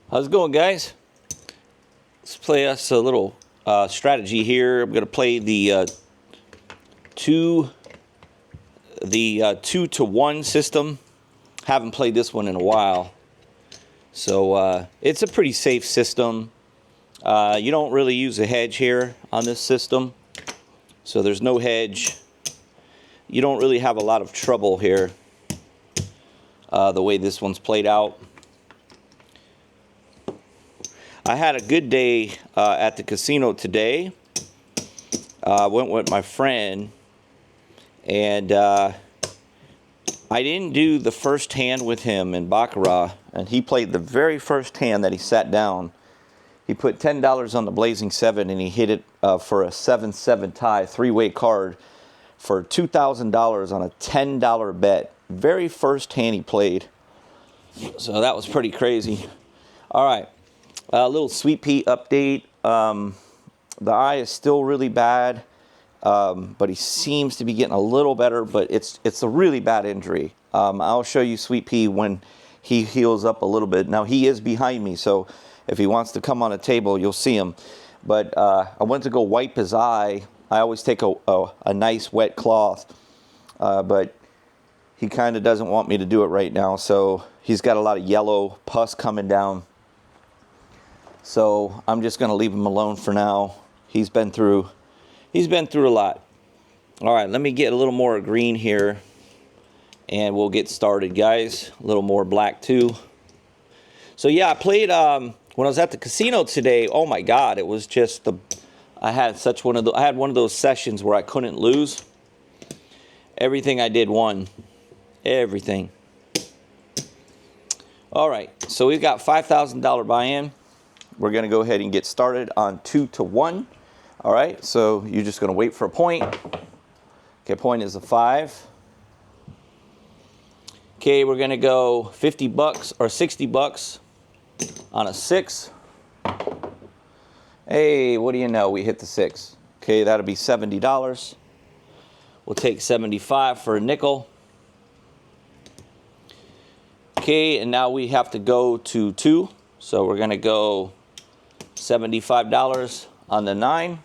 How's it going, guys? Let's play us a little strategy here. I'm going to play the 2-to-1 system. Haven't played this one in a while. So it's a pretty safe system. You don't really use a hedge here on this system. So there's no hedge. You don't really have a lot of trouble here the way this one's played out. I had a good day at the casino today. Went with my friend, and I didn't do the first hand with him in Baccarat, and he played the very first hand that he sat down. He put $10 on the Blazing 7, and he hit it for a 7-7 tie, three-way card for $2,000 on a $10 bet. Very first hand he played. So that was pretty crazy. All right. A little Sweet Pea update. The eye is still really bad, but he seems to be getting a little better, but it's a really bad injury. I'll show you Sweet Pea when he heals up a little bit. Now, he is behind me, so if he wants to come on a table, you'll see him. But I went to go wipe his eye. I always take a nice wet cloth, but he kind of doesn't want me to do it right now, so he's got a lot of yellow pus coming down. So I'm just going to leave him alone for now. He's been through a lot. All right, let me get a little more green here, and we'll get started, guys. A little more black too. So yeah, I played when I was at the casino today. Oh my God, it was just I had one of those sessions where I couldn't lose. Everything I did won. Everything. All right, so we've got $5,000 buy-in. We're going to go ahead and get started on 2-to-1. All right, so you're just going to wait for a point. Okay, point is a 5. Okay, we're going to go $50 or $60 on a 6. Hey, what do you know? We hit the 6. Okay, that'll be $70. We'll take 75 for a nickel. Okay, and now we have to go to 2. So we're going to go $75 on the 9.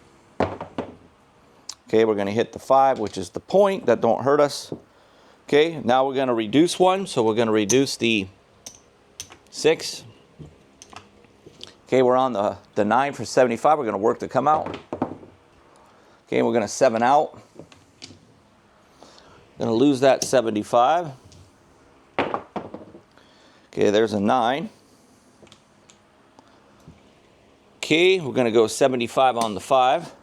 Okay, we're going to hit the 5, which is the point. That don't hurt us. Okay, now we're going to reduce one. So we're going to reduce the 6. Okay, we're on the 9 for 75. We're going to work to come out. Okay, we're going to 7 out. Going to lose that 75. Okay, there's a 9. Okay, we're going to go 75 on the 5.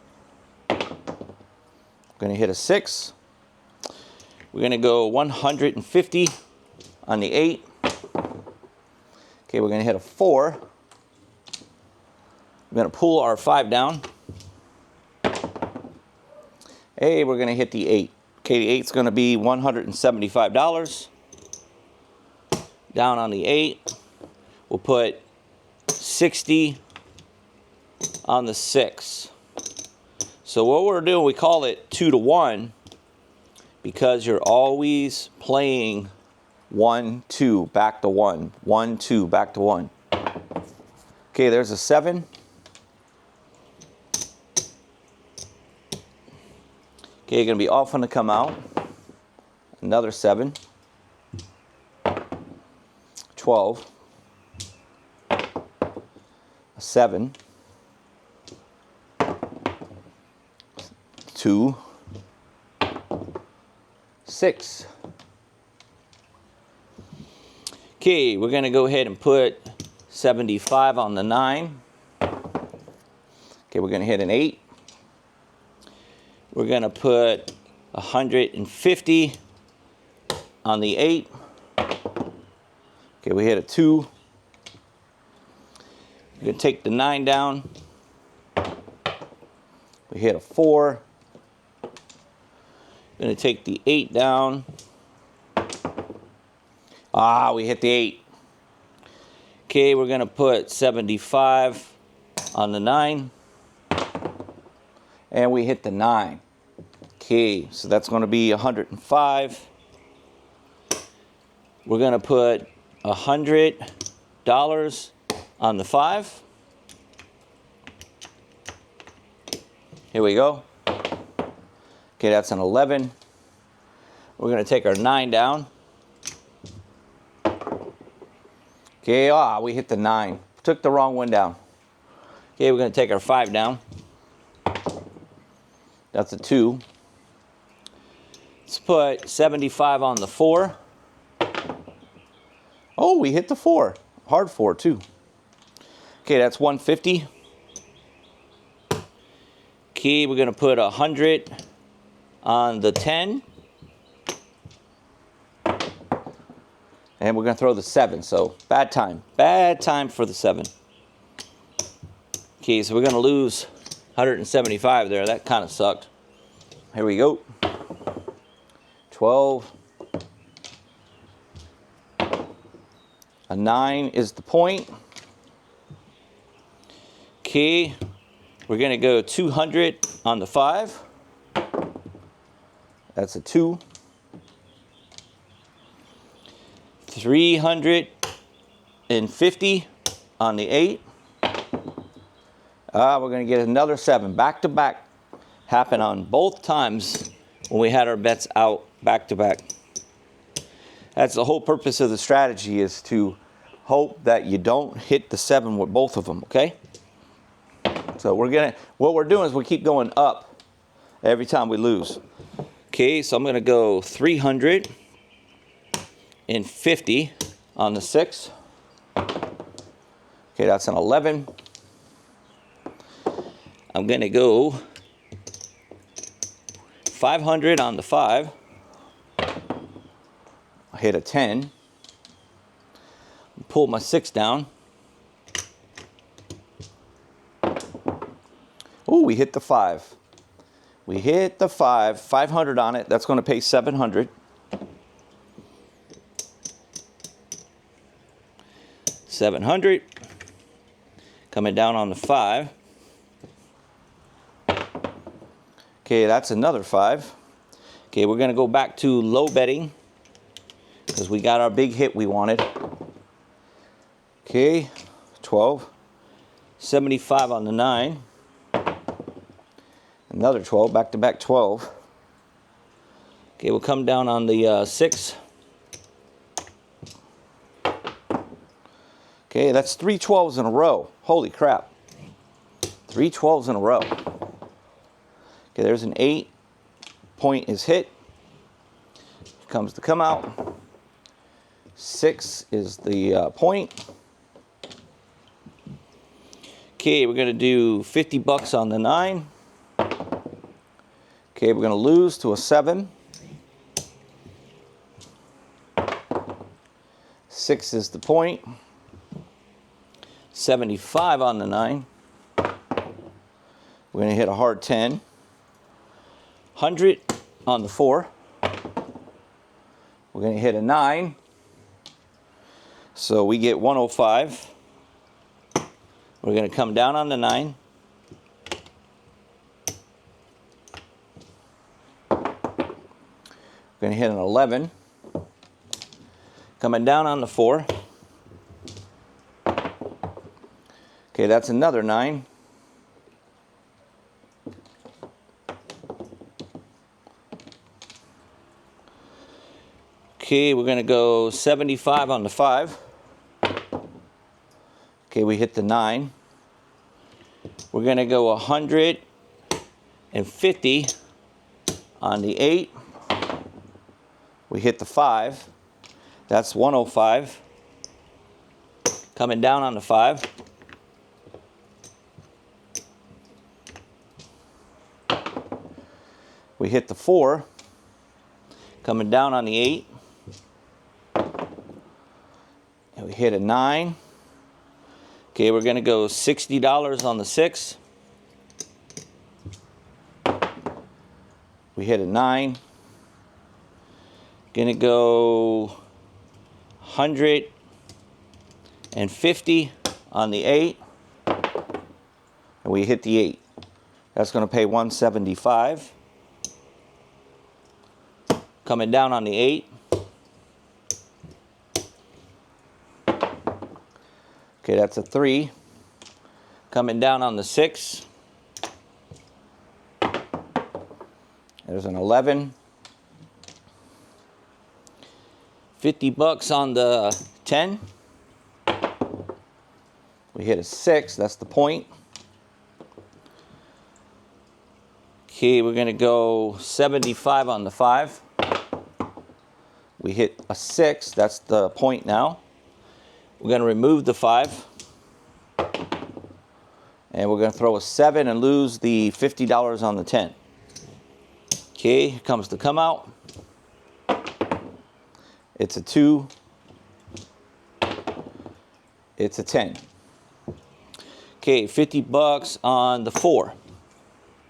We're going to hit a 6. We're going to go 150 on the 8. Okay, we're going to hit a 4. We're going to pull our 5 down. Hey, we're going to hit the 8. Okay, the 8's going to be $175. Down on the 8. We'll put 60 on the 6. So what we're doing, we call it 2-to-1 because you're always playing 1-2 back to 1, 1-2 back to 1. Okay, there's a 7. Okay, you're going to be off on the come out. Another 7. 12. A 7. 2. 6. Okay, we're going to go ahead and put 75 on the 9. Okay, we're going to hit an 8. We're going to put 150 on the 8. Okay, we hit a 2. We're going to take the 9 down. We hit a 4. We're going to take the 8 down. We hit the 8. Okay, we're going to put 75 on the 9. And we hit the 9. Okay, so that's going to be 105. We're going to put $100 on the 5. Here we go. Okay, that's an 11. We're going to take our 9 down. Okay, we hit the 9. Took the wrong one down. Okay, we're going to take our 5 down. That's a 2. Let's put 75 on the 4. Oh, we hit the 4. Hard 4, too. Okay, that's 150. Okay, we're going to put 100 on the 10. And we're going to throw the 7. So, bad time. Bad time for the 7. Okay, so we're going to lose 175 there. That kind of sucked. Here we go. 12. A 9 is the point. Okay, we're going to go 200 on the 5. That's a 2. 350 on the 8. We're going to get another 7. Back to back. Happened on both times when we had our bets out back to back. That's the whole purpose of the strategy, is to hope that you don't hit the 7 with both of them, okay? So what we're doing is we keep going up every time we lose. Okay, so I'm going to go 350 on the 6. Okay, that's an 11. I'm going to go 500 on the 5. I hit a 10. Pull my 6 down. Oh, we hit the 5. We hit the 5. 500 on it. That's going to pay 700. 700. Coming down on the 5. Okay, that's another 5. Okay, we're going to go back to low betting because we got our big hit we wanted. Okay, 12. 75 on the 9. Another 12, back to back 12. Okay, we'll come down on the 6. Okay, that's 3 12s in a row. Holy crap. 3 12s in a row. Okay, there's an 8. Point is hit. Here comes the come out. 6 is the point. Okay, we're going to do 50 bucks on the 9. Okay, we're going to lose to a 7. 6 is the point. 75 on the 9. We're going to hit a hard 10. 100 on the 4. We're going to hit a 9. So we get 105. We're going to come down on the 9. We're going to hit an 11. Coming down on the 4. Okay, that's another 9. Okay, we're going to go 75 on the 5. Okay, we hit the 9. We're going to go 150 on the 8. We hit the 5. That's 105. Coming down on the 5. We hit the 4. Coming down on the 8. And we hit a 9. Okay, we're going to go $60 on the 6. We hit a 9. Going to go 150 on the 8. And we hit the 8. That's going to pay 175. Coming down on the 8. Okay, Okay, that's a 3. Coming down on the 6. There's an 11. 50 bucks on the 10. We hit a 6, that's the point. Okay, we're gonna go 75 on the 5. We hit a 6, that's the point now. We're gonna remove the 5. And we're gonna throw a 7 and lose the $50 on the 10. Okay, here comes the come out. It's a 2. It's a 10. Okay, 50 bucks on the 4.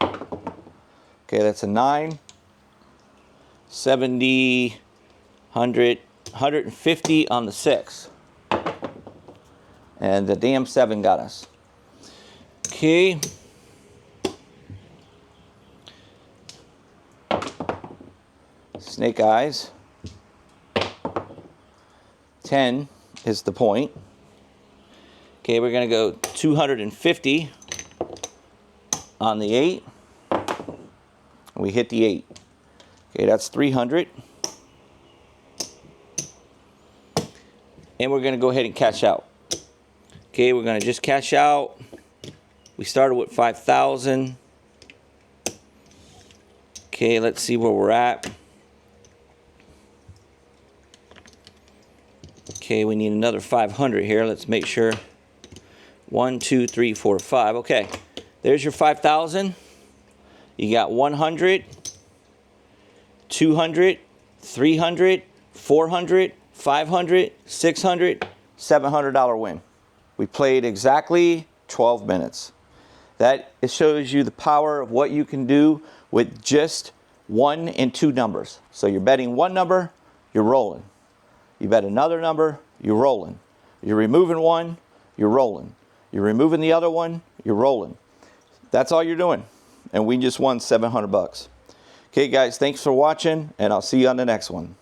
Okay, that's a 9. 70, 100, 150 on the 6. And the damn 7 got us. Okay. Snake eyes. 10 is the point. Okay, we're going to go 250 on the 8. We hit the 8. Okay, that's 300. And we're going to go ahead and cash out. Okay, we're going to just cash out. We started with 5,000. Okay, let's see where we're at. Okay, we need another 500 here. Let's make sure. 1, 2, 3, 4, 5. Okay, there's your 5,000. You got 100, 200, 300, 400, 500, 600, $700 win. We played exactly 12 minutes. That it shows you the power of what you can do with just 1 and 2 numbers. So you're betting one number, you're rolling. You bet another number, you're rolling. You're removing one, you're rolling. You're removing the other one, you're rolling. That's all you're doing. And we just won 700 bucks. Okay, guys, thanks for watching, and I'll see you on the next one.